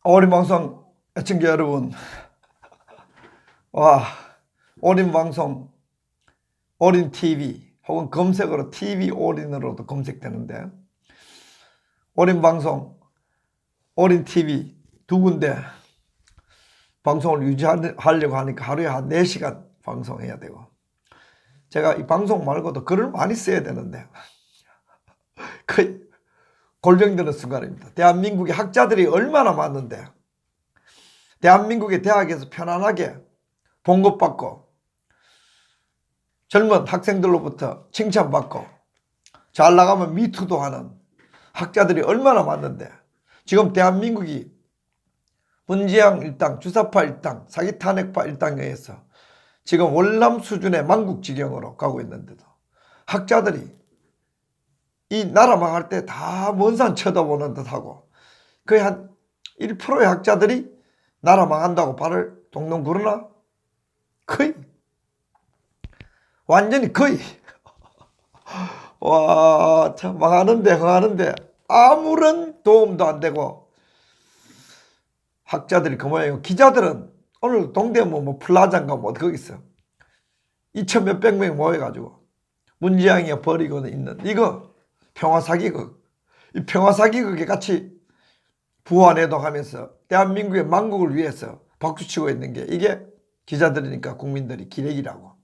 어린방송 애청자 여러분, 와, 어린방송, 어린TV 혹은 검색어로 TV 어린으로도 검색되는데, 어린방송, 어린TV 두 군데 방송을 유지하려고 하니까 하루에 한 4시간 방송해야 되고, 제가 이 방송 말고도 글을 많이 써야 되는데 거의 골병드는 순간입니다. 대한민국의 학자들이 얼마나 많은데, 대한민국의 대학에서 편안하게 봉급받고 젊은 학생들로부터 칭찬받고 잘 나가면 미투도 하는 학자들이 얼마나 많은데, 지금 대한민국이 문재양 일당, 주사파 일당, 사기 탄핵파 일당에 의해서 지금 월남 수준의 망국지경으로 가고 있는데도 학자들이 이 나라 망할 때 다 먼 산 쳐다보는 듯하고, 거의 한 1%의 학자들이 나라 망한다고 발을 동동 구르나? 거의, 완전히 거의. 와, 참 망하는데 아무런 도움도 안 되고, 학자들이 그 모양이고, 기자들은 오늘 동대문 뭐 플라자인가 뭐 거기 있어 2천 몇백 명이 모여가지고 문재양이 벌이고 있는 이거 평화사기극, 이 평화사기극에 같이 부안해독하면서 대한민국의 망국을 위해서 박수치고 있는 게 이게 기자들이니까 국민들이 기레기라고.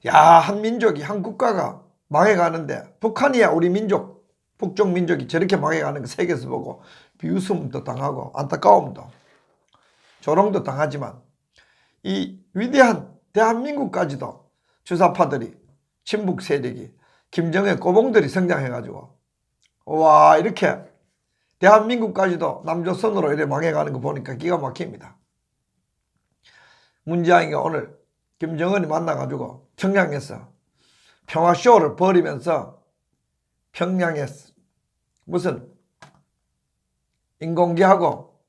야, 한 민족이, 한 국가가 망해가는데, 북한이야 우리 민족, 북쪽 민족이 저렇게 망해가는 거 세계에서 보고 비웃음도 당하고 안타까움도 조롱도 당하지만, 이 위대한 대한민국까지도 주사파들이, 친북 세력이, 김정의 꼬봉들이 성장해가지고 와, 이렇게 대한민국까지도 남조선으로 이렇게 망해가는 거 보니까 기가 막힙니다. 문재양이가 오늘 김정은이 만나가지고 평양에서 평화쇼를 벌이면서, 평양에 무슨 인공기하고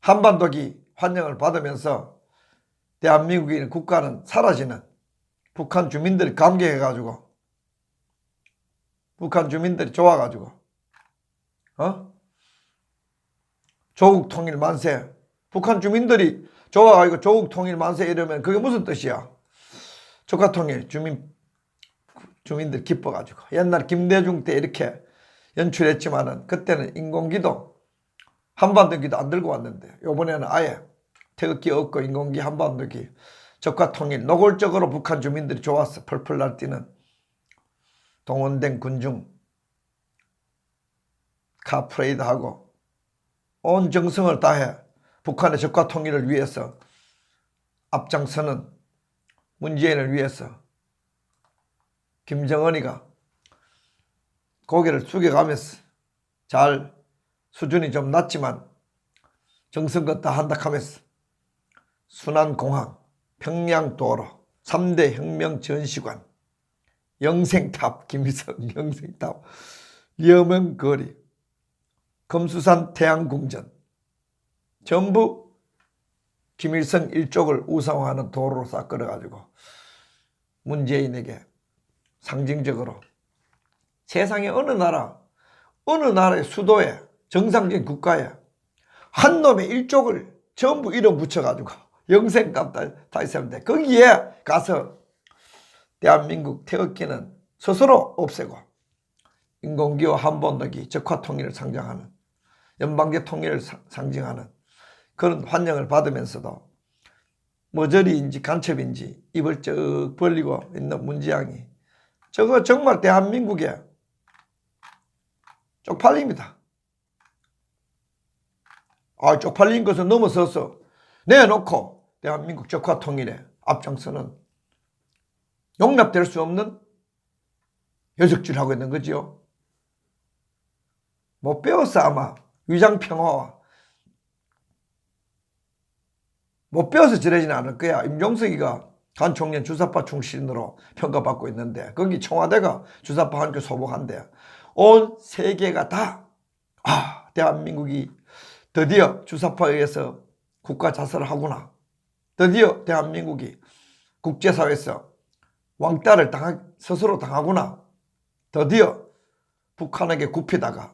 한반도기 환영을 받으면서 대한민국인 국가는 사라지는, 북한 주민들이 감격해가지고, 북한 주민들이 좋아가지고 조국 통일 만세, 북한 주민들이 좋아가지고 조국 통일 만세 이러면 그게 무슨 뜻이야? 조카 통일, 주민들 기뻐가지고. 옛날 김대중 때 이렇게 연출했지만은 그때는 인공기도, 한반도기도 안 들고 왔는데, 요번에는 아예 태극기 없고 인공기, 한반도기, 적화 통일, 노골적으로 북한 주민들이 좋았어. 펄펄 날뛰는 동원된 군중 카프레이드하고 온 정성을 다해 북한의 적화 통일을 위해서 앞장서는 문재인을 위해서 김정은이가 고개를 숙여가면서, 잘 수준이 좀 낮지만 정성껏 다 한다 하면서 순환공항, 평양도로, 3대 혁명 전시관, 영생탑, 김일성 영생탑, 여명거리, 금수산 태양궁전, 전부 김일성 일족을 우상화하는 도로로 싹 끌어가지고 문재인에게 상징적으로 세상의 어느 나라의 수도에, 정상적인 국가에 한 놈의 일족을 전부 이름 붙여가지고 영생값 다 있었는데, 거기에 가서 대한민국 태극기는 스스로 없애고 인공기와 한반도기, 적화통일을 상징하는, 연방제 통일을 상징하는 그런 환영을 받으면서도 머저리인지 간첩인지 입을 쩍 벌리고 있는 문재양이, 저거 정말 대한민국에 쪽팔립니다. 쪽팔린 것을 넘어서서 내놓고 대한민국 적화통일에 앞장서는, 용납될 수 없는 여적질하고 있는 거지요. 못 배웠어. 아마 위장평화와 못 배워서 저러지는 않을 거야. 임종석이가 간 총련 주사파 출신으로 평가받고 있는데, 거기 청와대가 주사파 한 표 소복한데, 온 세계가 다 대한민국이 드디어 주사파에 의해서 국가 자살을 하구나, 드디어 대한민국이 국제사회에서 왕따를 스스로 당하구나, 드디어 북한에게 굽히다가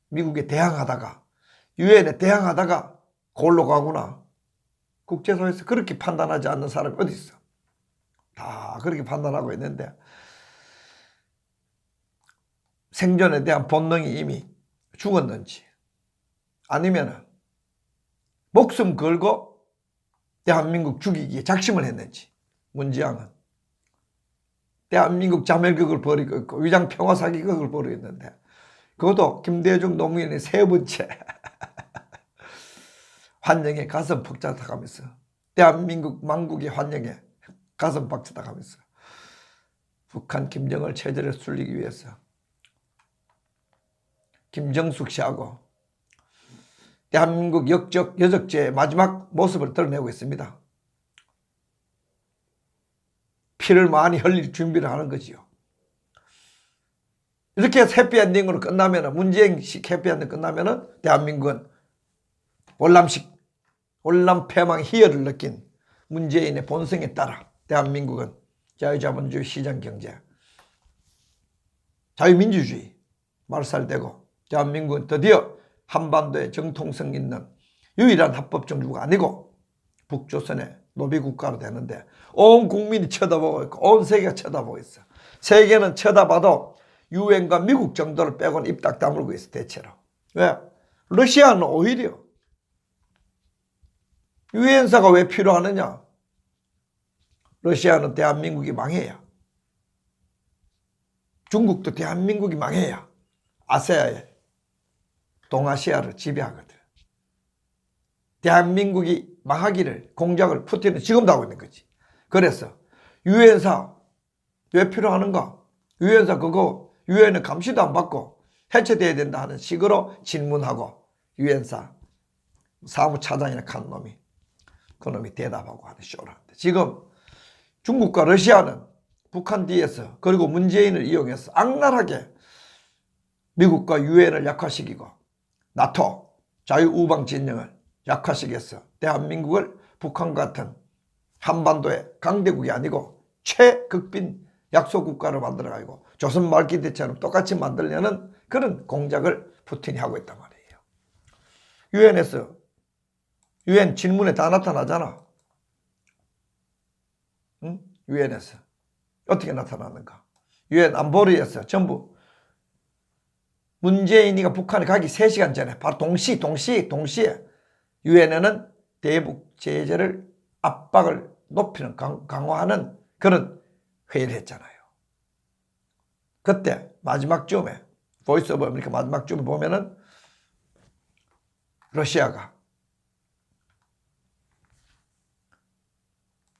미국에 대항하다가 유엔에 대항하다가 골로 가구나. 국제사회에서 그렇게 판단하지 않는 사람이 어디 있어? 다 그렇게 판단하고 있는데 생존에 대한 본능이 이미 죽었는지 아니면 목숨 걸고 대한민국 죽이기에 작심을 했는지 문지양은 대한민국 자멸극을 벌이고 있고 위장평화사기극을 벌이고 있는데 그것도 김대중 노무현의 세 번째 환영에 가슴 벅차다가면서 대한민국 망국의 환영에 가슴 벅차다가면서 북한 김정을 체제를 술리기 위해서 김정숙 씨하고 대한민국 여적죄의 마지막 모습을 드러내고 있습니다. 피를 많이 흘릴 준비를 하는 거지요. 이렇게 해피엔딩으로 끝나면 문재인식 해피엔딩 끝나면 대한민국은 월남패망 희열을 느낀 문재인의 본성에 따라 대한민국은 자유자본주의 시장경제 자유민주주의 말살되고 대한민국은 드디어 한반도에 정통성 있는 유일한 합법정부가 아니고 북조선의 노비국가로 되는데 온 국민이 쳐다보고 있고 온 세계가 쳐다보고 있어. 세계는 쳐다봐도 유엔과 미국 정도를 빼고는 입 딱 다물고 있어 대체로. 왜? 러시아는 오히려 유엔사가 왜 필요하느냐? 러시아는 대한민국이 망해야 중국도 대한민국이 망해야 아세아에 동아시아를 지배하거든. 대한민국이 망하기를 공작을 푸틴은 지금도 하고 있는 거지. 그래서 유엔사 왜 필요하는가? 유엔사 그거 유엔의 감시도 안 받고 해체돼야 된다 하는 식으로 질문하고 유엔사 사무차장이나 간 놈이 그놈이 대답하고 하는 쇼를 하는데 지금 중국과 러시아는 북한 뒤에서 그리고 문재인을 이용해서 악랄하게 미국과 유엔을 약화시키고 나토 자유우방 진영을 약화시켜서 대한민국을 북한 같은 한반도의 강대국이 아니고 최극빈 약소국가로 만들어가지고 조선 말기 때처럼 똑같이 만들려는 그런 공작을 푸틴이 하고 있단 말이에요. 유엔에서 유엔 질문에 다 나타나잖아. 응? 유엔에서 어떻게 나타나는가? 유엔 안보리에서 전부 문재인이가 북한에 가기 3시간 전에 바로 동시에 유엔에는 대북 제재를 압박을 높이는 강화하는 그런 회의를 했잖아요. 그때 마지막 쯤에 보이스 오브 아메리카 마지막 쯤에 보면은 러시아가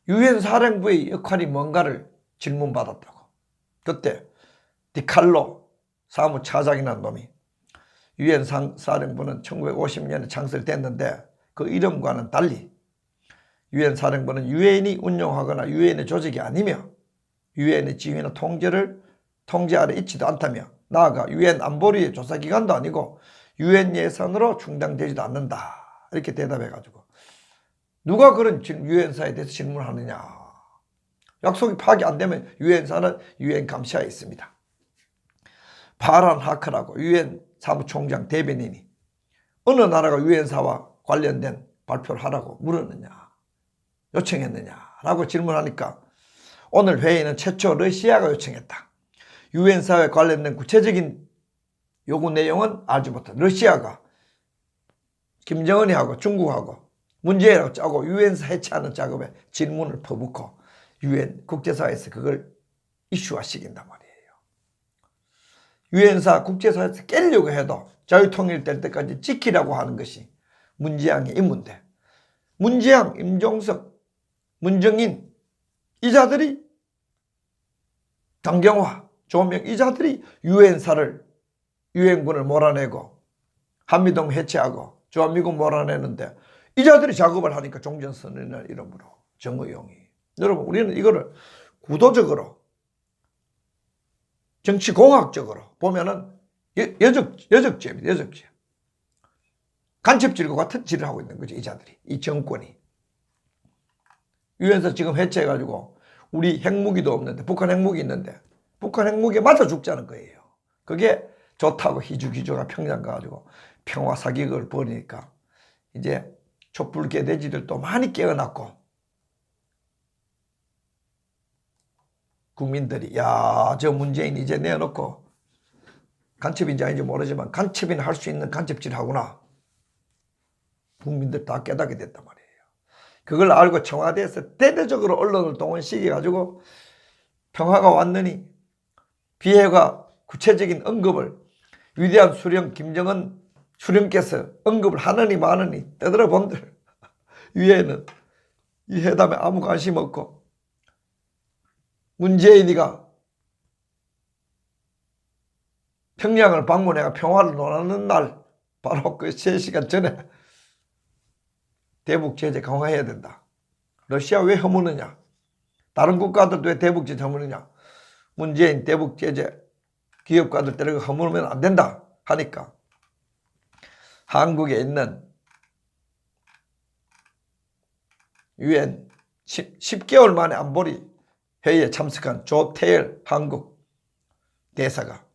유엔 사령부의 역할이 뭔가를 질문받았다고. 그때 디칼로 사무차장이라는 놈이 유엔 사령부는 1950년에 창설됐는데 그 이름과는 달리 유엔 사령부는 유엔이 운영하거나 유엔의 조직이 아니며 유엔의 지휘나 통제 아래 있지도 않다며 나아가 유엔 안보리의 조사기관도 아니고 유엔 예산으로 충당되지도 않는다. 이렇게 대답해가지고 누가 그런 유엔사에 대해서 질문하느냐. 약속이 파악이 안 되면 유엔사는 유엔 감시하에 있습니다. 바란 하크라고 유엔 사무총장 대변인이 어느 나라가 유엔사와 관련된 발표를 하라고 물었느냐 요청했느냐라고 질문하니까 오늘 회의는 최초 러시아가 요청했다. 유엔사에 관련된 구체적인 요구 내용은 알지 못한 러시아가 김정은이 하고 중국하고 문재인하고 짜고 유엔사 해체하는 작업에 질문을 퍼붓고 유엔 국제사회에서 그걸 이슈화시킨단 말이에요. 유엔사 국제사회에서 깰려고 해도 자유통일될 때까지 지키라고 하는 것이 문재양의 임무인데 문재양, 임종석, 문정인 이 자들이 강경화, 조명 이 자들이 유엔사를 유엔군을 몰아내고 한미동 해체하고 주한미군 몰아내는데 이 자들이 작업을 하니까 종전선언이라는 이름으로 정의용이 여러분 우리는 이거를 구도적으로 정치공학적으로 보면은 여적죄입니다. 여적죄. 간첩질과 같은 질을 하고 있는 거죠. 이 자들이. 이 정권이. 유엔사 지금 해체해가지고 우리 핵무기도 없는데 북한 핵무기 있는데 북한 핵무기에 맞아 죽자는 거예요. 그게 좋다고 희죽희죽한 평양 가가지고 평화 사격을 벌이니까 이제 촛불 개돼지들도 많이 깨어났고 국민들이 야, 저 문재인 이제 내어놓고 간첩인지 아닌지 모르지만 간첩이나 할 수 있는 간첩질 하구나. 국민들 다 깨닫게 됐단 말이에요. 그걸 알고 청와대에서 대대적으로 언론을 동원시켜가지고 평화가 왔느니 비핵화 구체적인 언급을 위대한 수령 김정은 수령께서 언급을 하느니 마느니 떠들어본들 위에는 이 회담에 아무 관심 없고 문재인이가 평양을 방문해가 평화를 논하는 날 바로 그 3시간 전에 대북 제재 강화해야 된다. 러시아 왜 허무느냐? 다른 국가들도 왜 대북 제재 허무느냐? 문재인 대북 제재 기업가들 때리고 허무면 안 된다 하니까 한국에 있는 유엔 10개월 만에 안보리 회의에 참석한 조태열 한국 대사가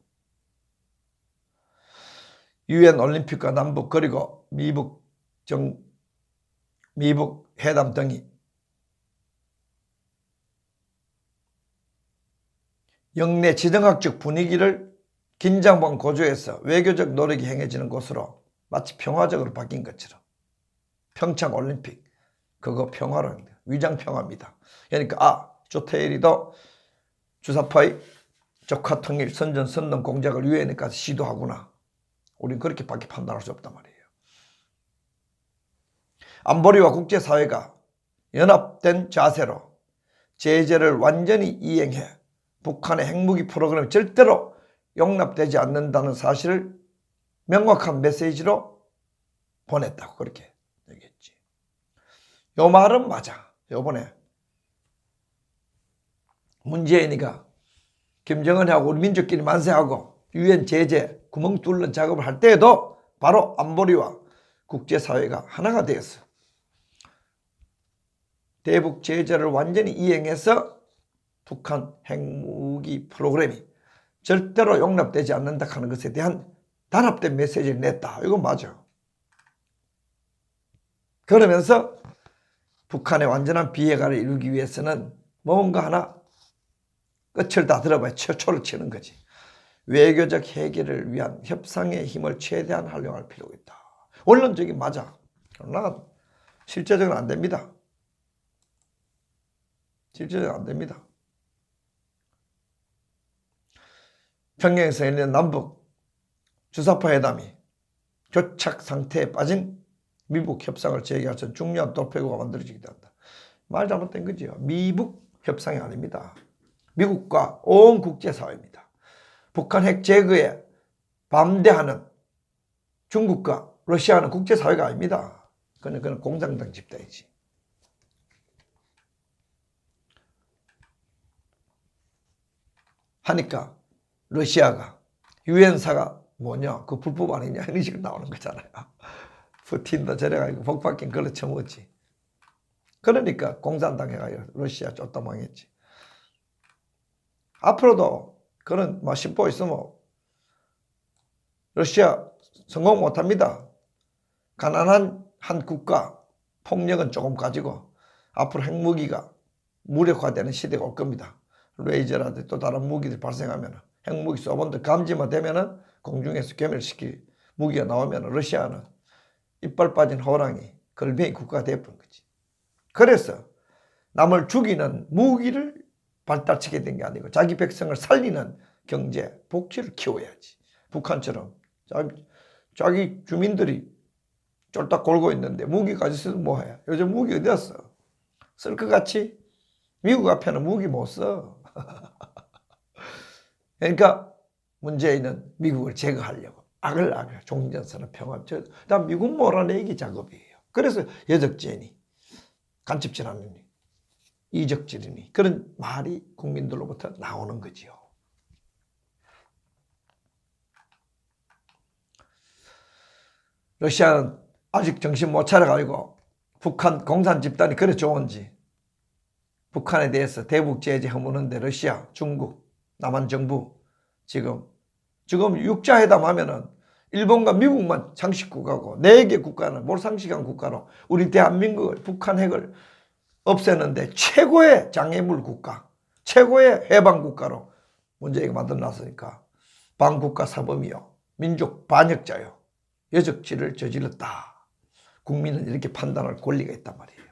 유엔 올림픽과 남북 그리고 미북 회담 등이 영내 지정학적 분위기를 긴장감 고조해서 외교적 노력이 행해지는 곳으로 마치 평화적으로 바뀐 것처럼 평창올림픽 그거 평화로 위장평화입니다. 그러니까 조태일이도 주사파의 적화통일 선전선동 공작을 유엔에까지 시도하구나. 우린 그렇게밖에 판단할 수 없단 말이에요. 안보리와 국제사회가 연합된 자세로 제재를 완전히 이행해 북한의 핵무기 프로그램이 절대로 용납되지 않는다는 사실을 명확한 메시지로 보냈다고 그렇게 얘기했지. 요 말은 맞아. 요번에 문재인이가 김정은하고 우리 민족끼리 만세하고 유엔 제재 구멍 뚫는 작업을 할 때에도 바로 안보리와 국제사회가 하나가 되었어. 대북 제재를 완전히 이행해서 북한 핵무기 프로그램이 절대로 용납되지 않는다 하는 것에 대한 단합된 메시지를 냈다. 이건 맞아. 그러면서 북한의 완전한 비핵화를 이루기 위해서는 뭔가 하나 끝을 다 들어봐야 초를 치는 거지. 외교적 해결을 위한 협상의 힘을 최대한 활용할 필요가 있다. 원론적인 맞아. 그러나 실제적으로 안 됩니다. 실제적으로 안 됩니다. 평양에서 열린 남북 주사파 회담이 교착 상태에 빠진 미북 협상을 재개할 수 있는 중요한 돌파구가 만들어지기도 한다. 말 잘못된 거지요. 미북 협상이 아닙니다. 미국과 온 국제사회입니다. 북한 핵 제거에 반대하는 중국과 러시아는 국제사회가 아닙니다. 그건 공산당 집단이지. 하니까 러시아가 유엔사가 뭐냐 그 불법 아니냐 이런 식으로 나오는 거잖아요. 푸틴도 저래가지고 복받긴 걸러 쳐먹었지. 그러니까 공산당해가 러시아 쫓다 망했지. 앞으로도 그런 심보 있으면 러시아 성공 못합니다. 가난한 한 국가 폭력은 조금 가지고 앞으로 핵무기가 무력화되는 시대가 올 겁니다. 레이저라든지 또 다른 무기들 발생하면 핵무기 쏘본들 감지만 되면은 공중에서 괴멸시킬 무기가 나오면 러시아는 이빨 빠진 호랑이 걸뱅이 국가가 되어버린 거지. 그래서 남을 죽이는 무기를 발달시키게 된 게 아니고 자기 백성을 살리는 경제 복지를 키워야지. 북한처럼 자기 주민들이 쫄딱 골고 있는데 무기까지 쓰면 뭐해. 요즘 무기 어디 갔어. 쓸 것 같이 미국 앞에는 무기 못 써. 그러니까 문재인은 미국을 제거하려고 악을 종전선언 평화 다 미국 몰아내기 작업이에요. 그래서 여적죄니 간첩질하느니 이적질이니 그런 말이 국민들로부터 나오는 거지요. 러시아는 아직 정신 못 차려가지고 북한 공산 집단이 그래 좋은지 북한에 대해서 대북 제재 허무는데 러시아, 중국, 남한 정부 지금 지금 육자회담 하면은 일본과 미국만 상식 국가고 4개 국가는 몰상식한 국가로 우리 대한민국을 북한 핵을 없애는데 최고의 장애물 국가, 최고의 해방 국가로 문재인이 만들어놨으니까 반국가 사범이요, 민족 반역자요, 여적질을 저질렀다. 국민은 이렇게 판단할 권리가 있단 말이에요.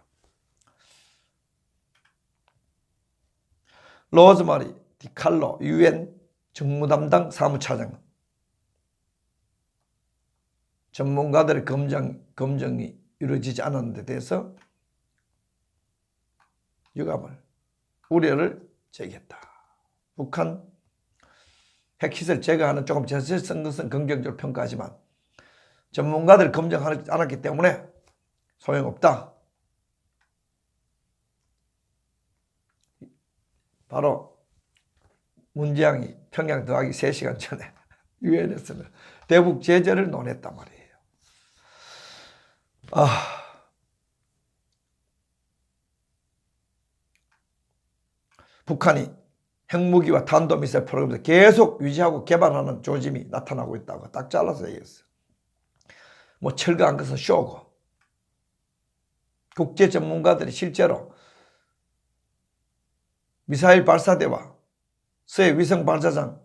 로즈마리 디칼로 UN 정무담당 사무차장, 전문가들의 검증이 이루어지지 않은 데 대해서 유감을, 우려를 제기했다. 북한 핵시설 제거하는 조금 제설성 것은 긍정적으로 평가하지만 전문가들 검증하지 않았기 때문에 소용없다. 바로 문재양이 평양 들어가기 3시간 전에 유엔에서는 대북 제재를 논했단 말이에요. 북한이 핵무기와 탄도미사일 프로그램을 계속 유지하고 개발하는 조짐이 나타나고 있다고 딱 잘라서 얘기했어요. 뭐 철거한 것은 쇼고, 국제 전문가들이 실제로 미사일 발사대와 서해 위성 발사장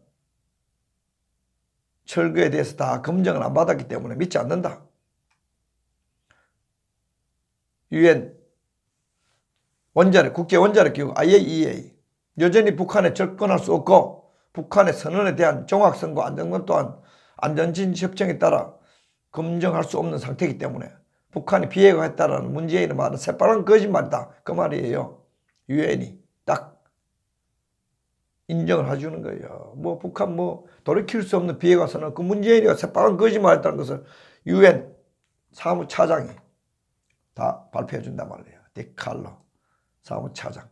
철거에 대해서 다 검증을 안 받았기 때문에 믿지 않는다. UN 원자력, 국제 원자력 기구 IAEA 여전히 북한에 접근할 수 없고 북한의 선언에 대한 정확성과 안정성 또한 안전진지 협정에 따라 검증할 수 없는 상태이기 때문에 북한이 비핵화 했다라는 문재인의 말은 새빨간 거짓말이다. 그 말이에요. 유엔이 딱 인정을 해주는 거예요. 뭐 북한 뭐 돌이킬 수 없는 비핵화 선언, 그 문재인이가 새빨간 거짓말했다는 것을 유엔 사무차장이 다 발표해 준단 말이에요. 디칼로 사무차장.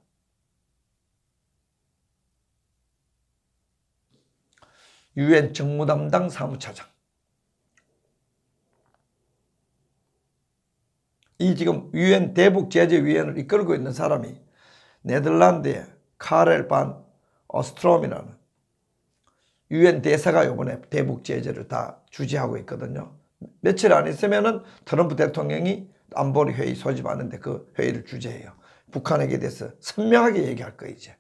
유엔 정무담당 사무차장. 이 지금 유엔 대북제재위원회를 이끌고 있는 사람이 네덜란드의 카렐 반 오스트롬이라는 유엔 대사가 이번에 대북제재를 다 주재하고 있거든요. 며칠 안 있으면은 트럼프 대통령이 안보리 회의 소집하는데 그 회의를 주재해요. 북한에게 대해서 선명하게 얘기할 거예요. 이제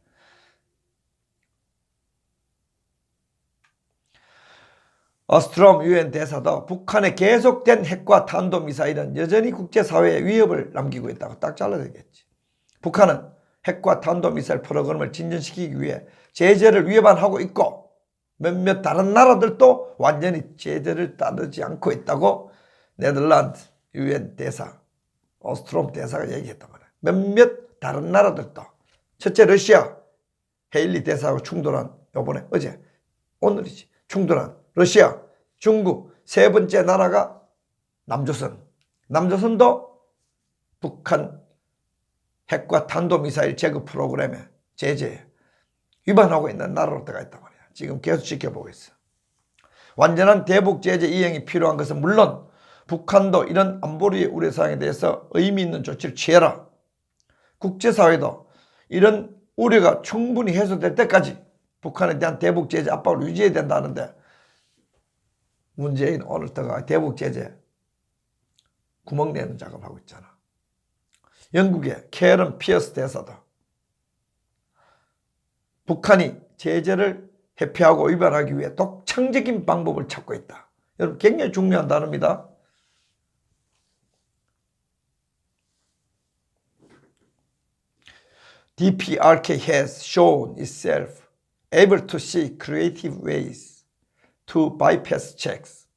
오스트롬 유엔 대사도 북한의 계속된 핵과 탄도미사일은 여전히 국제사회에 위협을 남기고 있다고 딱 잘라서 얘기했지. 북한은 핵과 탄도미사일 프로그램을 진전시키기 위해 제재를 위반하고 있고 몇몇 다른 나라들도 완전히 제재를 따르지 않고 있다고 네덜란드 유엔 대사 오스트롬 대사가 얘기했단 말이야. 몇몇 다른 나라들도, 첫째 러시아 헤일리 대사하고 충돌한 요번에 어제 오늘이지 충돌한 러시아, 중국, 3번째 나라가 남조선. 남조선도 북한 핵과 탄도미사일 제거 프로그램에 제재에 위반하고 있는 나라로 들어가 있단 말이야. 지금 계속 지켜보고 있어. 완전한 대북 제재 이행이 필요한 것은 물론 북한도 이런 안보리의 우려사항에 대해서 의미 있는 조치를 취해라. 국제사회도 이런 우려가 충분히 해소될 때까지 북한에 대한 대북 제재 압박을 유지해야 된다는데 문재인 오늘부터가 대북 제재 구멍 내는 작업하고 있잖아. 영국의 캐런 피어스 대사도 북한이 제재를 회피하고 위반하기 위해 독창적인 방법을 찾고 있다. 여러분 굉장히 중요한 단어입니다. DPRK has shown itself able to see creative ways to bypass checks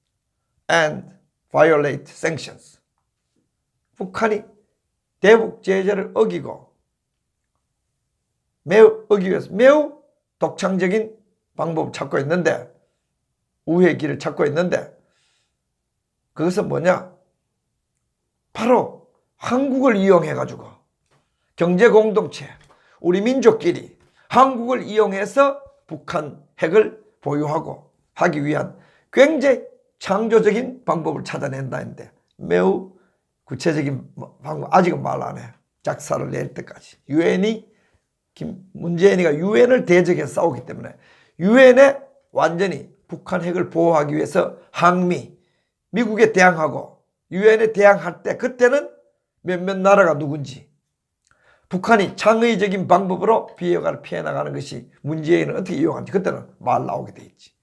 and violate sanctions. 북한이 대북 제재를 어기고 어기기 위해서 매우 독창적인 방법을 찾고 있는데, 우회의 길을 찾고 있는데, 그것은 뭐냐? 바로 한국을 이용해가지고 경제공동체, 우리 민족끼리 한국을 이용해서 북한 핵을 보유하고 하기 위한 굉장히 창조적인 방법을 찾아낸다 했는데 매우 구체적인 방법 아직은 말 안 해. 작사를 낼 때까지. 유엔이 문재인이가 유엔을 대적해서 싸우기 때문에 유엔에 완전히 북한 핵을 보호하기 위해서 항미, 미국에 대항하고 유엔에 대항할 때 그때는 몇몇 나라가 누군지 북한이 창의적인 방법으로 비핵화를 피해 나가는 것이 문재인은 어떻게 이용하는지 그때는 말 나오게 돼 있지.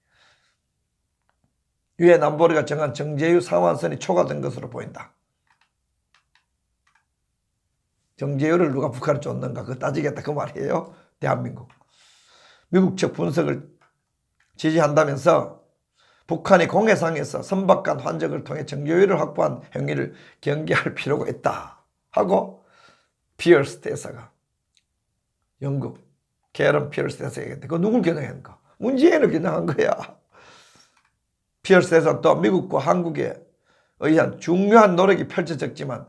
유엔 안보리가 정한 정제유 상환선이 초과된 것으로 보인다. 정제유를 누가 북한에 줬는가 그거 따지겠다 그 말이에요. 대한민국. 미국 측 분석을 지지한다면서 북한이 공해상에서 선박간 환적을 통해 정제유를 확보한 행위를 경계할 필요가 있다 하고 피어스 대사가 영국 캐런 피어스 대사가 얘기했대. 그거 누굴 겨냥했는가? 문재인을 겨냥한 거야. 피어스 대사는 또 미국과 한국에 의한 중요한 노력이 펼쳐졌지만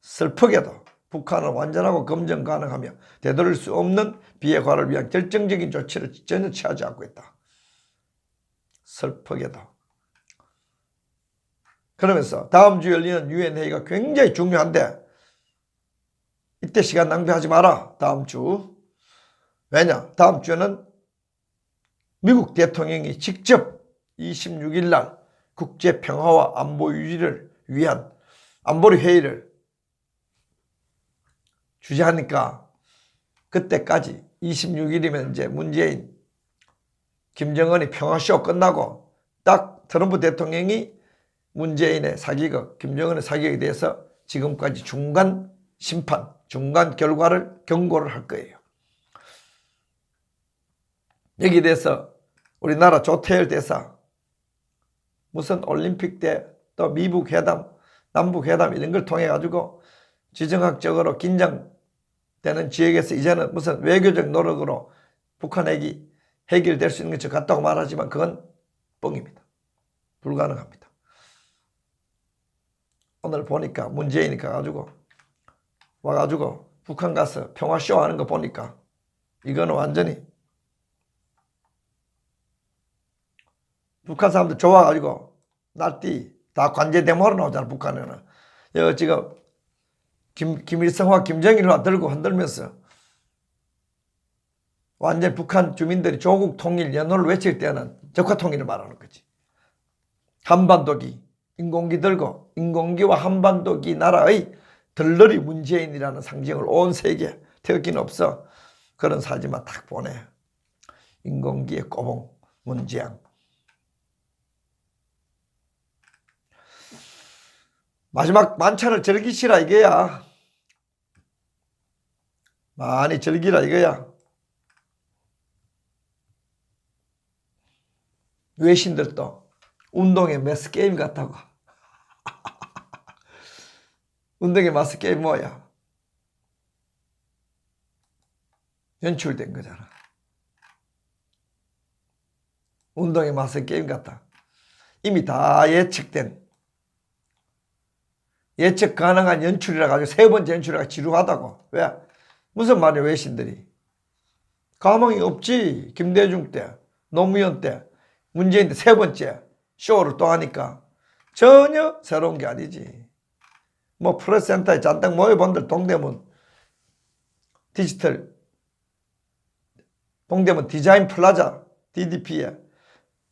슬프게도 북한은 완전하고 검증 가능하며 되돌릴 수 없는 비핵화를 위한 결정적인 조치를 전혀 취하지 않고 있다. 슬프게도. 그러면서 다음 주 열리는 유엔 회의가 굉장히 중요한데 이때 시간 낭비하지 마라. 다음 주. 왜냐? 다음 주에는 미국 대통령이 직접 26일 날 국제 평화와 안보 유지를 위한 안보리 회의를 주재하니까 그때까지 26일이면 이제 문재인, 김정은이 평화쇼 끝나고 딱 트럼프 대통령이 문재인의 사기극, 김정은의 사기극에 대해서 지금까지 중간 심판, 중간 결과를 경고를 할 거예요. 여기에 대해서 우리나라 조태열 대사 무슨 올림픽 때 또 미북 회담, 남북 회담 이런 걸 통해 가지고 지정학적으로 긴장되는 지역에서 이제는 무슨 외교적 노력으로 북한 핵이 해결될 수 있는 것 같다고 말하지만 그건 뻥입니다. 불가능합니다. 오늘 보니까 문재인이 와가지고 북한 가서 평화쇼 하는 거 보니까 이거는 완전히 북한 사람들 좋아가지고 날띠 다 관제 데모하러 나오잖아. 북한에는 여기 지금 김일성과 김정일과 들고 흔들면서 완전 북한 주민들이 조국 통일 연호를 외칠 때는 적화 통일을 말하는 거지. 한반도기 인공기 들고 인공기와 한반도기 나라의 들러리 문재인이라는 상징을 온 세계에 태극기는 없어. 그런 사진만 딱 보내. 인공기의 꼬봉 문재양. 마지막 만찬을 즐기시라 이거야. 많이 즐기라 이거야. 외신들도 운동에 매스게임 같다고. 운동에 매스게임 뭐야? 연출된 거잖아. 운동에 매스게임 같다. 이미 다 예측된 예측 가능한 연출이라 가지고 세 번째 연출이라 지루하다고. 왜? 무슨 말이야 외신들이. 가망이 없지. 김대중 때, 노무현 때, 문재인 때 세 번째 쇼를 또 하니까 전혀 새로운 게 아니지. 뭐 프레스센터에 잔뜩 모여본들 동대문 디지털 동대문 디자인 플라자 DDP에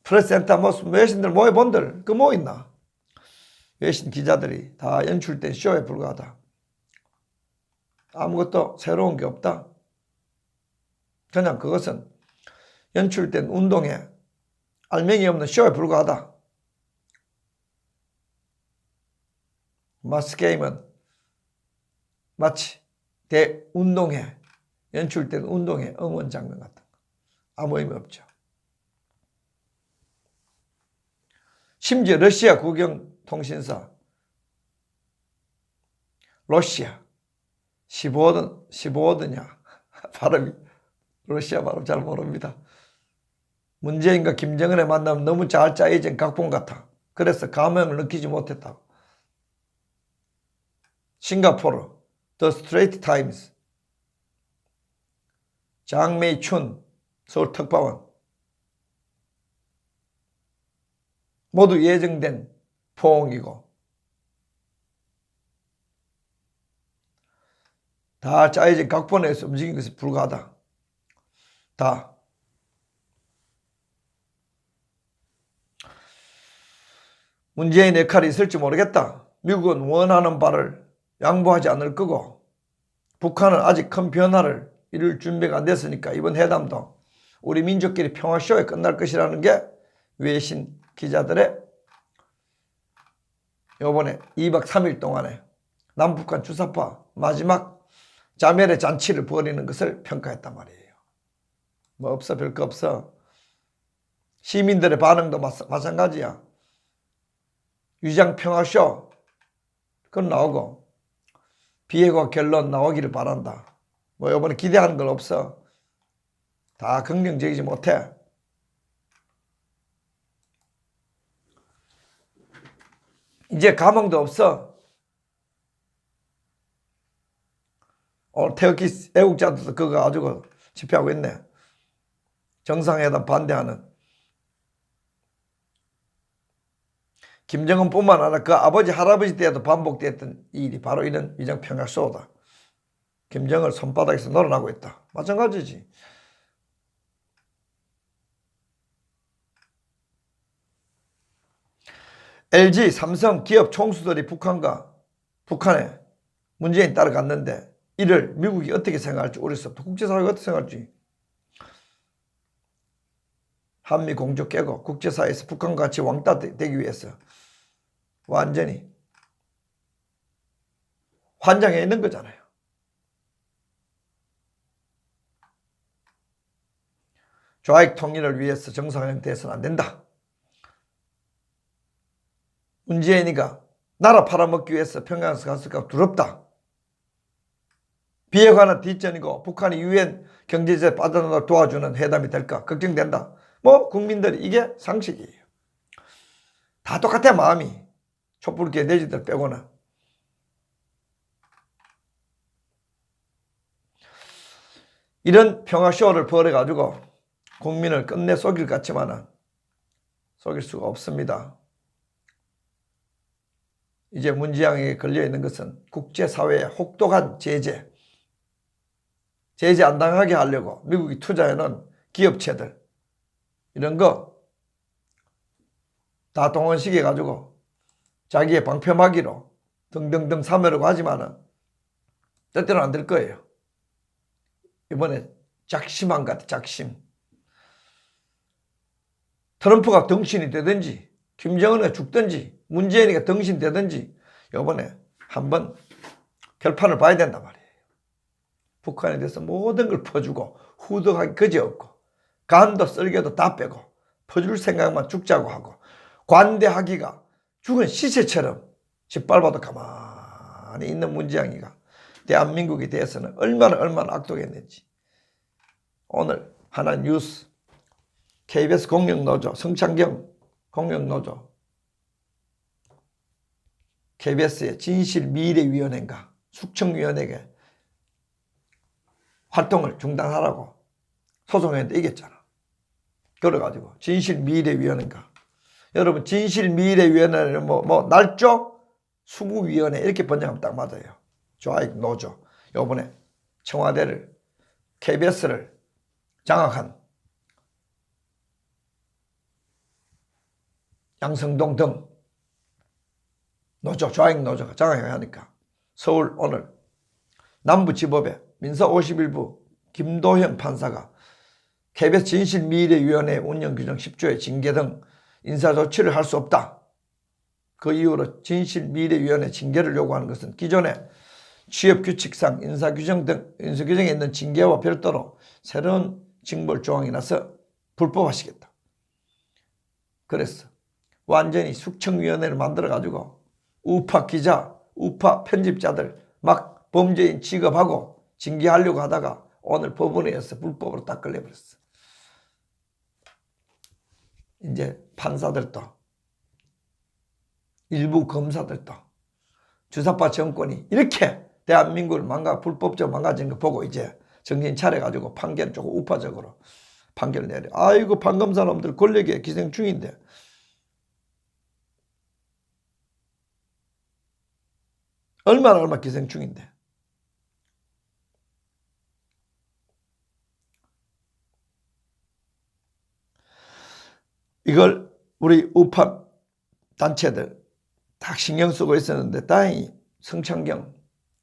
프레스센터 뭐 외신들 모여본들 그 뭐 있나. 외신 기자들이 다 연출된 쇼에 불과하다. 아무것도 새로운 게 없다. 그냥 그것은 연출된 운동에 알맹이 없는 쇼에 불과하다. 마스게임은 마치 대운동회, 연출된 운동회 응원 장면 같은 거. 아무 의미 없죠. 심지어 러시아 국영통신사 러시아 15어드냐 발음이 러시아 발음 잘 모릅니다. 문재인과 김정은의 만남 너무 잘 짜여진 각본 같아. 그래서 감흥을 느끼지 못했다고. 싱가포르 The Straits Times 장메이춘 서울 특파원 모두 예정된 포옹이고 다 짜여진 각본에서 움직인 것에 불과하다. 다 문재인의 역할이 있을지 모르겠다. 미국은 원하는 바를 양보하지 않을 거고 북한은 아직 큰 변화를 이룰 준비가 안 됐으니까 이번 회담도 우리 민족끼리 평화쇼에 끝날 것이라는 게 외신 기자들의 요번에 2박 3일 동안에 남북한 주사파 마지막 자멸의 잔치를 벌이는 것을 평가했단 말이에요. 뭐 없어, 별거 없어. 시민들의 반응도 마찬가지야. 위장평화쇼 그건 나오고 비핵화 결론 나오기를 바란다. 뭐 이번에 기대하는 건 없어. 다 긍정적이지 못해. 이제 가망도 없어. 오늘 태극기 애국자들도 그거 가지고 집회하고 있네. 정상회담 반대하는. 김정은뿐만 아니라 그 아버지 할아버지 때에도 반복됐던 일이 바로 이런 위장평화쇼다. 김정을 손바닥에서 놀아나고 있다. 마찬가지지. LG, 삼성 기업 총수들이 북한에 문재인 따라갔는데 이를 미국이 어떻게 생각할지 우리서부터 국제사회가 어떻게 생각할지. 한미 공조 깨고 국제사회에서 북한과 같이 왕따 되기 위해서 완전히 환장해 있는 거잖아요. 좌익 통일을 위해서 정상회담 돼서는 안 된다. 문재인이가 나라 팔아먹기 위해서 평양에서 갔을까 두렵다. 비핵화는 뒷전이고 북한이 유엔 경제제재 빠져나가도록 도와주는 회담이 될까 걱정된다. 뭐 국민들이 이게 상식이에요. 다 똑같아 마음이. 촛불계 내지들 빼고는. 이런 평화쇼를 벌여가지고 국민을 끝내 속일 것 같지만은 속일 수가 없습니다. 이제 문재양에게 걸려있는 것은 국제사회의 혹독한 제재 안 당하게 하려고 미국이 투자해놓은 기업체들 이런 거 다 동원시켜가지고 자기의 방패막이로 등등등 삼으려고 하지만은 때때로는 안 될 거예요. 이번에 작심한 것 같아. 작심. 트럼프가 덩신이 되든지 김정은이가 죽든지 문재인이가 덩신이 되든지 이번에 한번 결판을 봐야 된단 말이에요. 북한에 대해서 모든 걸 퍼주고 후덕하기 그지없고 간도 썰개도 다 빼고 퍼줄 생각만 죽자고 하고 관대하기가 죽은 시체처럼 짓밟아도 가만히 있는 문재양이가 대한민국에 대해서는 얼마나 악독했는지. 오늘 하나 뉴스 KBS 공영노조 성창경 공영노조 KBS의 진실미래위원회인가 숙청위원회에 활동을 중단하라고 소송했는데 이겼잖아. 그래가지고 진실미래위원회인가. 여러분 진실미래위원회는 뭐 날조 수구위원회 이렇게 번역하면 딱 맞아요. 좌익 노조. 요번에 청와대를 KBS를 장악한 양성동 등 노조 좌익 노조가 장악하니까 서울 오늘 남부지법에 민사 51부 김도현 판사가 KBS 진실미래위원회 운영규정 10조의 징계 등 인사조치를 할 수 없다. 그 이후로 진실미래위원회 징계를 요구하는 것은 기존의 취업규칙상 인사규정에 있는 징계와 별도로 새로운 징벌 조항이 나서 불법화시켰다. 그래서 완전히 숙청위원회를 만들어가지고 우파 기자, 우파 편집자들 막 범죄인 취급하고 징계하려고 하다가 오늘 법원에 의해서 불법으로 딱 걸려버렸어. 이제 판사들도 일부 검사들도 주사파 정권이 이렇게 대한민국을 불법적으로 망가진 거 보고 이제 정신 차려가지고 판결을 조금 우파적으로 판결을 내려. 아이고 판검사 놈들 권력의 기생충인데. 얼마나 기생충인데. 이걸 우리 우파 단체들 딱 신경 쓰고 있었는데 다행히 성창경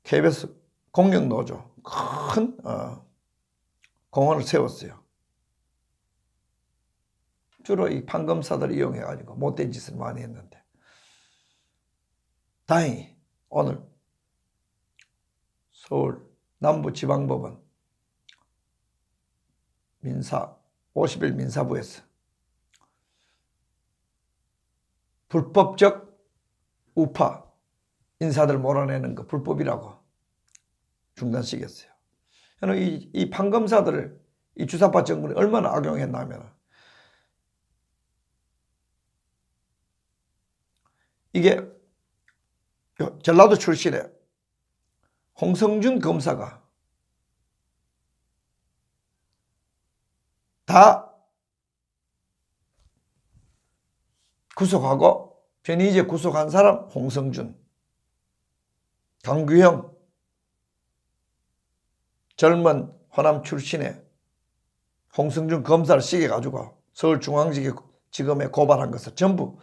KBS 공영노조 큰 공원을 세웠어요. 주로 이 판검사들을 이용해가지고 못된 짓을 많이 했는데 다행히 오늘 서울 남부지방법원 민사 50일 민사부에서 불법적 우파 인사들 몰아내는 거 불법이라고 중단시켰어요. 이 판검사들을 이 주사파 정권이 얼마나 악용했냐면 이게 전라도 출신의 홍성준 검사가 다 구속하고 변희재 구속한 사람 홍성준, 강규형 젊은 호남 출신의 홍성준 검사를 시켜가지고 서울중앙지검에 고발한 것을 전부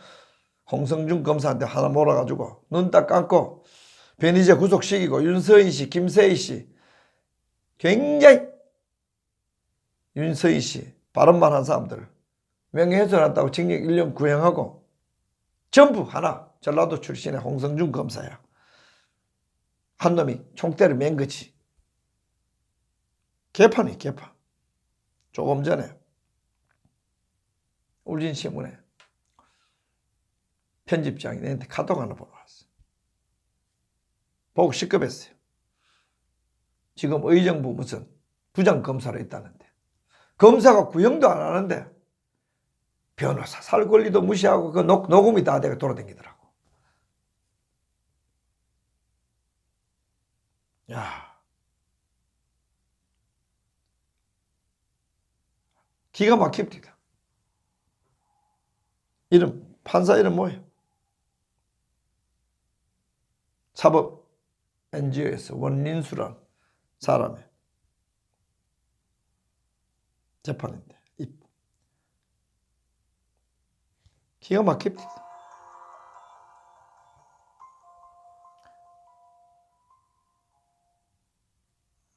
홍성준 검사한테 하나 몰아가지고 눈 딱 감고 변희재 구속시키고 윤서희 씨, 김세희 씨 굉장히 윤서희 씨 발언만 한 사람들 명예훼손한다고 징역 1년 구형하고 전부 하나 전라도 출신의 홍성준 검사야. 한 놈이 총대를 맨 거지. 개판이 개판. 조금 전에 울진신문에 편집장이 내한테 카톡 하나 보내왔어. 보고 시급했어요. 지금 의정부 무슨 부장검사로 있다는데 검사가 구형도 안 하는데 변호사 살 권리도 무시하고 그 녹음이 다 내가 돌아다니더라고. 야, 기가 막힙니다. 판사 이름 뭐예요? 사법 NGO에서 원린수란 사람의 재판인데 기가 막힙니다.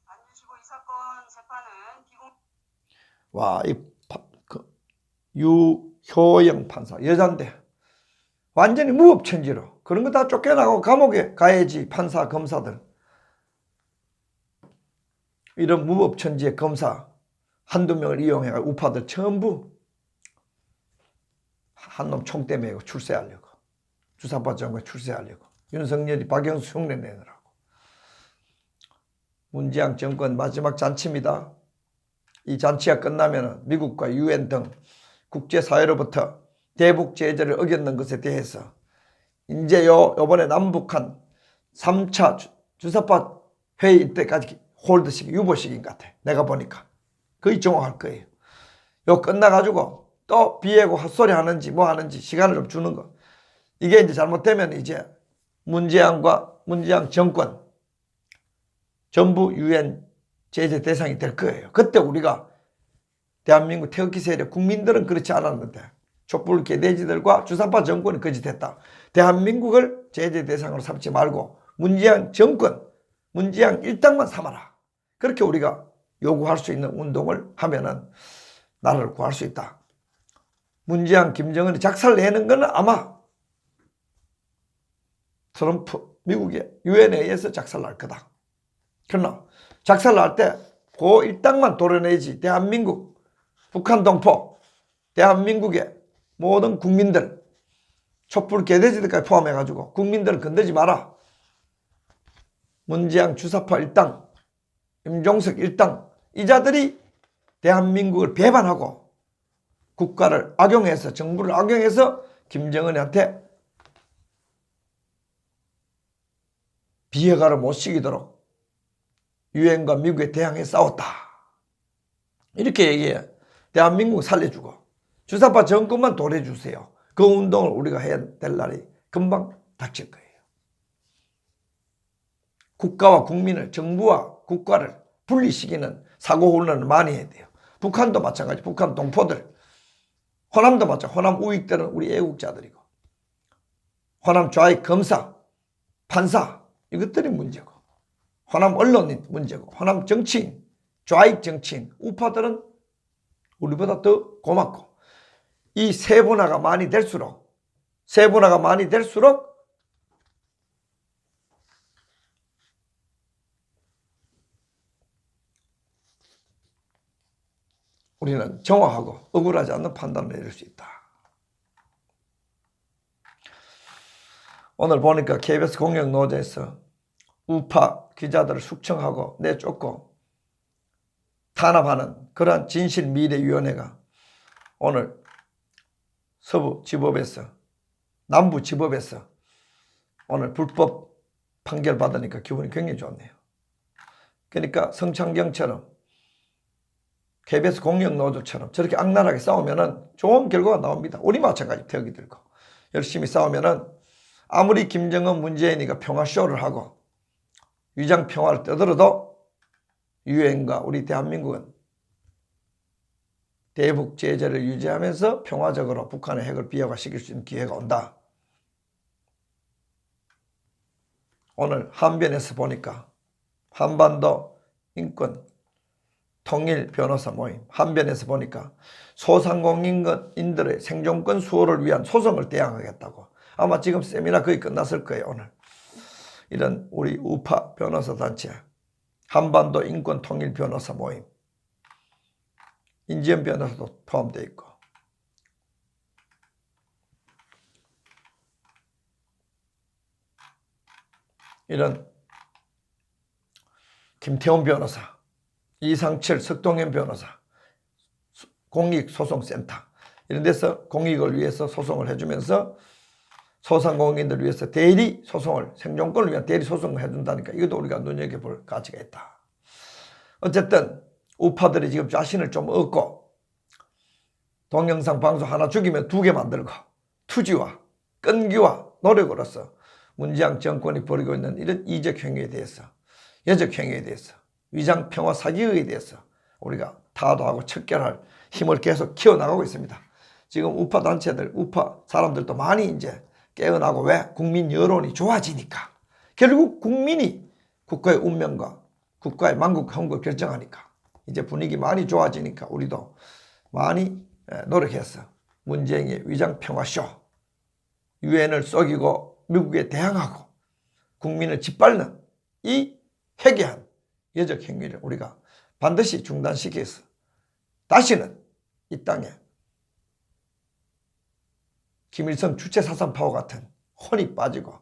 안주시고 이 사건 재판은 와, 유효영 판사 여잔데 완전히 무법천지로 그런 거 다 쫓겨나고 감옥에 가야지. 판사 검사들 이런 무법천지의 검사 한두 명을 이용해 우파들 전부 한놈 총대 메고 출세하려고 주사파 정부에 출세하려고 윤석열이 박영수 흉내 내느라고. 문재인 정권 마지막 잔치입니다. 이 잔치가 끝나면 미국과 UN 등 국제사회로부터 대북 제재를 어겼는 것에 대해서 이제 요번에 남북한 3차 주사파 회의 때까지 홀드식 유보식인 것 같아. 내가 보니까 거의 정확할 거예요. 요 끝나가지고 또 비애고 헛소리 하는지 뭐 하는지 시간을 좀 주는 거. 이게 이제 잘못되면 이제 문재인 정권 전부 UN 제재 대상이 될 거예요. 그때 우리가 대한민국 태극기 세력 국민들은 그렇지 않았는데 촛불 개돼지들과 주사파 정권이 거짓했다. 대한민국을 제재 대상으로 삼지 말고 문재인 정권, 문재인 일당만 삼아라. 그렇게 우리가 요구할 수 있는 운동을 하면은 나라를 구할 수 있다. 문재인, 김정은이 작살내는 건 아마 트럼프, 미국의 유엔에 의해서 작살날 거다. 그러나 작살날 때 그 일당만 도려내지 대한민국, 북한 동포, 대한민국의 모든 국민들, 촛불 개돼지들까지 포함해가지고 국민들을 건드지 마라. 문재인 주사파 일당, 임종석 일당, 이 자들이 대한민국을 배반하고 국가를 악용해서 정부를 악용해서 김정은한테 비핵화를 못 시키도록 유엔과 미국에 대항해 싸웠다. 이렇게 얘기해. 대한민국 살려주고 주사파 정권만 도래주세요. 그 운동을 우리가 해야 될 날이 금방 닥칠 거예요. 국가와 국민을, 정부와 국가를 분리시키는 사고훈련을 많이 해야 돼요. 북한도 마찬가지. 북한 동포들, 호남도 마찬가지. 호남 우익들은 우리 애국자들이고 호남 좌익 검사, 판사 이것들이 문제고, 호남 언론이 문제고, 호남 정치인, 좌익 정치인, 우파들은 우리보다 더 고맙고, 이 세분화가 많이 될수록 우리는 정확하고 억울하지 않는 판단을 내릴 수 있다. 오늘 보니까 KBS 공영노조에서 우파 기자들을 숙청하고 내쫓고 탄압하는 그러한 진실미래위원회가 오늘 서부지법에서, 남부지법에서 오늘 불법 판결 받으니까 기분이 굉장히 좋네요. 그러니까 성창경처럼 KBS 공영노조처럼 저렇게 악랄하게 싸우면은 좋은 결과가 나옵니다. 우리 마찬가지 태극이 들고 열심히 싸우면은 아무리 김정은 문재인이가 평화쇼를 하고 위장 평화를 떠들어도 유엔과 우리 대한민국은 대북 제재를 유지하면서 평화적으로 북한의 핵을 비핵화시킬 수 있는 기회가 온다. 오늘 한변에서 보니까 한반도 인권 통일 변호사 모임, 한변에서 보니까 소상공인들의 생존권 수호를 위한 소송을 대항하겠다고. 아마 지금 세미나 거의 끝났을 거예요, 오늘. 이런 우리 우파 변호사 단체, 한반도 인권 통일 변호사 모임, 인지연 변호사도 포함되어 있고, 이런 김태훈 변호사, 이상철, 석동현 변호사, 공익소송센터 이런 데서 공익을 위해서 소송을 해주면서 소상공인들을 위해서 대리 소송을, 생존권을 위한 대리 소송을 해준다니까 이것도 우리가 눈여겨볼 가치가 있다. 어쨌든 우파들이 지금 자신을 좀 얻고 동영상 방송 하나 죽이면 2개 만들고 투지와 끈기와 노력으로서 문재인 정권이 벌이고 있는 이런 이적 행위에 대해서, 여적 행위에 대해서, 위장 평화 사기에 대해서 우리가 타도하고 척결할 힘을 계속 키워나가고 있습니다. 지금 우파 단체들, 우파 사람들도 많이 이제 깨어나고, 왜? 국민 여론이 좋아지니까. 결국 국민이 국가의 운명과 국가의 만국 헌국을 결정하니까 이제 분위기 많이 좋아지니까 우리도 많이 노력해서 문재인의 위장 평화쇼, 유엔을 속이고 미국에 대항하고 국민을 짓밟는 이 회개한 여적 행위를 우리가 반드시 중단시켜서 다시는 이 땅에 김일성 주체사상파와 같은 혼이 빠지고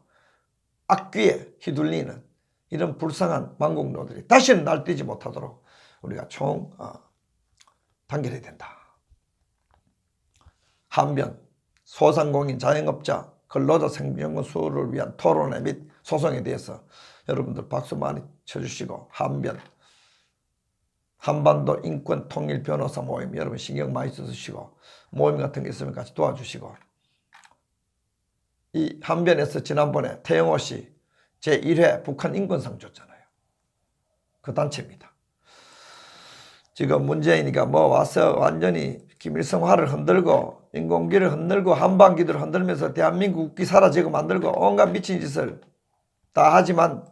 악귀에 휘둘리는 이런 불쌍한 망국노들이 다시는 날뛰지 못하도록 우리가 단결해야 된다. 한변, 소상공인, 자영업자, 근로자 생존권 수호를 위한 토론회 및 소송에 대해서 여러분들 박수 많이 쳐주시고, 한변, 한반도 인권 통일 변호사 모임 여러분 신경 많이 써주시고, 모임 같은 게 있으면 같이 도와주시고, 이 한변에서 지난번에 태영호 씨 제1회 북한 인권상 줬잖아요. 그 단체입니다. 지금 문재인이가 뭐 와서 완전히 김일성화를 흔들고 인공기를 흔들고 한반기를 흔들면서 대한민국 국기 사라지고 만들고 온갖 미친 짓을 다 하지만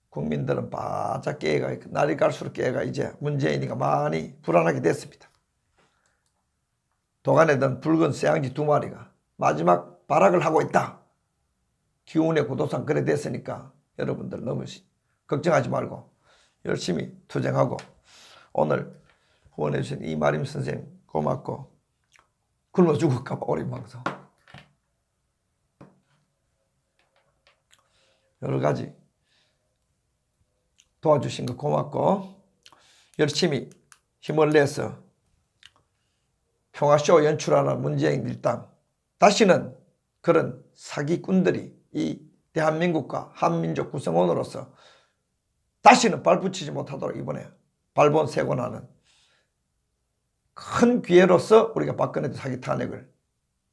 국민들은 바짝 깨가, 날이 갈수록 깨가 이제 문재인이가 많이 불안하게 됐습니다. 도간에 든 붉은 쇠양지 2마리가 마지막 발악을 하고 있다. 기운의 구도상 그래 됐으니까 여러분들 너무 걱정하지 말고 열심히 투쟁하고, 오늘 후원해 주신 이마림 선생님 고맙고, 굶어 죽을까 봐 어린 방송 여러 가지 도와주신 거 고맙고, 열심히 힘을 내서 평화쇼 연출하는 문재인 일당, 다시는 그런 사기꾼들이 이 대한민국과 한민족 구성원으로서 다시는 발붙이지 못하도록 이번에 발본색원하는 큰 기회로서 우리가 박근혜 사기 탄핵을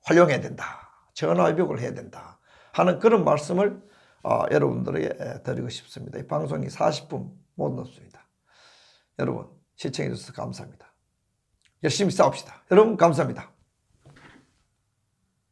활용해야 된다, 전화위복을 해야 된다 하는 그런 말씀을 여러분들에게 드리고 싶습니다. 이 방송이 40분 못 넘습니다. 여러분 시청해 주셔서 감사합니다. 열심히 싸웁시다. 여러분 감사합니다.